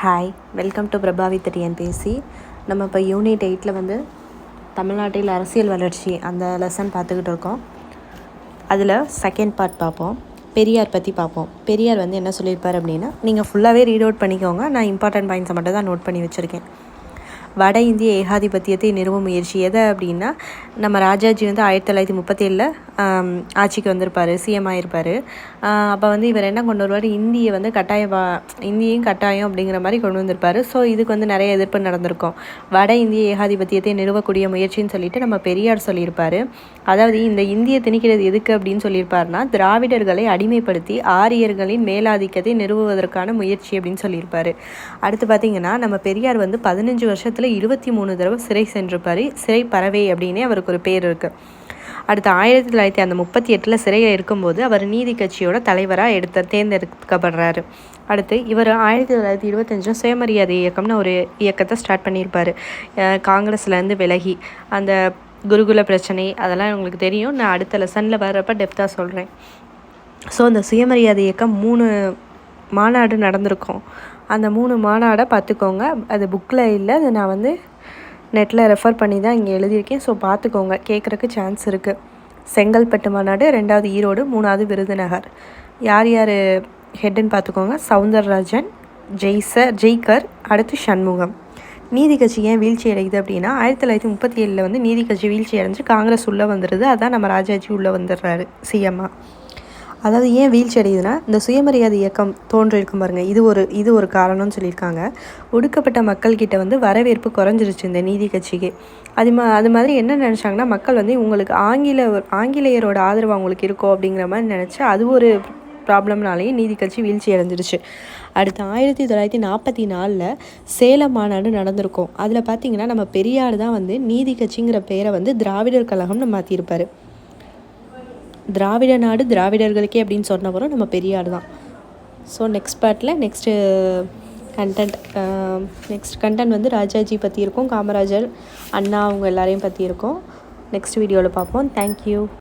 Hi, welcome to Prabhavi TNPSC. நம்ம இப்போ unit 8 வந்து தமிழ்நாட்டில் அரசியல் வளர்ச்சி அந்த லெசன் பார்த்துக்கிட்டு இருக்கோம். அதில் செகண்ட் பார்ட் பார்ப்போம். பெரியார் பற்றி பார்ப்போம். பெரியார் வந்து என்ன சொல்லியிருப்பார் அப்படின்னா, நீங்கள் ஃபுல்லாகவே ரீட் அவுட் பண்ணிக்கோங்க. நான் இம்பார்ட்டன்ட் பாயிண்ட்ஸை மட்டும் தான் நோட் பண்ணி வச்சுருக்கேன். வட இந்திய ஏகாதிபத்தியத்தை நிறுவ முயற்சி எதை அப்படின்னா, நம்ம ராஜாஜி வந்து 1937 ஆட்சிக்கு வந்திருப்பார், சிஎம் ஆகிருப்பார். அப்போ வந்து இவர் என்ன கொண்டு வருவார், இந்தியை வந்து இந்தியும் கட்டாயம் அப்படிங்கிற மாதிரி கொண்டு வந்திருப்பார். ஸோ இதுக்கு வந்து நிறைய எதிர்ப்பு நடந்திருக்கும். வட இந்திய ஏகாதிபத்தியத்தை நிறுவக்கூடிய முயற்சின்னு சொல்லிட்டு நம்ம பெரியார் சொல்லியிருப்பார். அதாவது இந்த இந்தியை திணிக்கிறது எதுக்கு அப்படின்னு சொல்லியிருப்பாருன்னா, திராவிடர்களை அடிமைப்படுத்தி ஆரியர்களின் மேலாதிக்கத்தை நிறுவுவதற்கான முயற்சி அப்படின்னு சொல்லியிருப்பார். அடுத்து பார்த்திங்கன்னா, நம்ம பெரியார் வந்து 15 வருஷத்தில் 23 தடவை சிறை சென்றிருப்பார். சிறை பறவை அப்படின்னே அவருக்கு ஒரு பேர் இருக்குது. அடுத்து 1938 சிறையில் இருக்கும்போது அவர் நீதி கட்சியோட தலைவராக தேர்ந்தெடுக்கப்படுறாரு. அடுத்து இவர் 1925 சுயமரியாதை இயக்கம்னு ஒரு இயக்கத்தை ஸ்டார்ட் பண்ணியிருப்பார். காங்கிரஸ்லேருந்து விலகி அந்த குருகுல பிரச்சனை அதெல்லாம் உங்களுக்கு தெரியும். நான் அடுத்த லெசனில் வர்றப்ப டெப்த்தாக சொல்கிறேன். ஸோ அந்த சுயமரியாதை இயக்கம் 3 மாநாடு நடந்திருக்கும். அந்த 3 மாநாடை பார்த்துக்கோங்க. அது புக்கில் இல்லை, அது நான் வந்து நெட்டில் ரெஃபர் பண்ணி தான் இங்கே எழுதியிருக்கேன். ஸோ பார்த்துக்கோங்க, கேட்குறக்கு சான்ஸ் இருக்குது. செங்கல்பட்டு மாநாடு, 2வது ஈரோடு, 3வது விருதுநகர். யார் யார் ஹெட்டுன்னு பார்த்துக்கோங்க. சவுந்தரராஜன், ஜெய்கர், அடுத்து சண்முகம். நீதி கட்சி ஏன் வீழ்ச்சி அடையுது அப்படின்னா, 1937 வந்து நீதி கட்சி வீழ்ச்சி அடைஞ்சு காங்கிரஸ் உள்ளே வந்துடுது. அதான் நம்ம ராஜாஜி உள்ளே வந்துடுறாரு சிஎம்மாக. அதாவது ஏன் வீழ்ச்சி அடையுதுன்னா, இந்த சுயமரியாதை இயக்கம் தோன்றிருக்கும் பாருங்கள், இது ஒரு காரணம்னு சொல்லியிருக்காங்க. ஒடுக்கப்பட்ட மக்கள்கிட்ட வந்து வரவேற்பு குறைஞ்சிருச்சு இந்த நீதி கட்சிக்கு. அது மாதிரி என்ன நினச்சாங்கன்னா, மக்கள் வந்து உங்களுக்கு ஆங்கிலேயரோட ஆதரவு அவங்களுக்கு இருக்கோ அப்படிங்கிற மாதிரி நினச்சி அது ஒரு ப்ராப்ளம்னாலேயே நீதி கட்சி வீழ்ச்சி அடைஞ்சிருச்சு. அடுத்து 1944 சேலம் மாநாடு நடந்திருக்கும். அதில் பார்த்திங்கன்னா, நம்ம பெரியார் தான் வந்து நீதி கட்சிங்கிற பேரை வந்து திராவிடர் கழகம்னு மாற்றிருப்பார். திராவிட நாடு திராவிடர்களுக்கே அப்படின்னு சொன்னவரும் நம்ம பெரியார் தான். ஸோ நெக்ஸ்ட் பார்ட்டில் நெக்ஸ்ட் கண்டென்ட் வந்து ராஜாஜி பற்றி இருக்கும், காமராஜர், அண்ணா அவங்க எல்லாரையும் பற்றி இருக்கும். நெக்ஸ்ட் வீடியோவில் பார்ப்போம். தேங்க்யூ.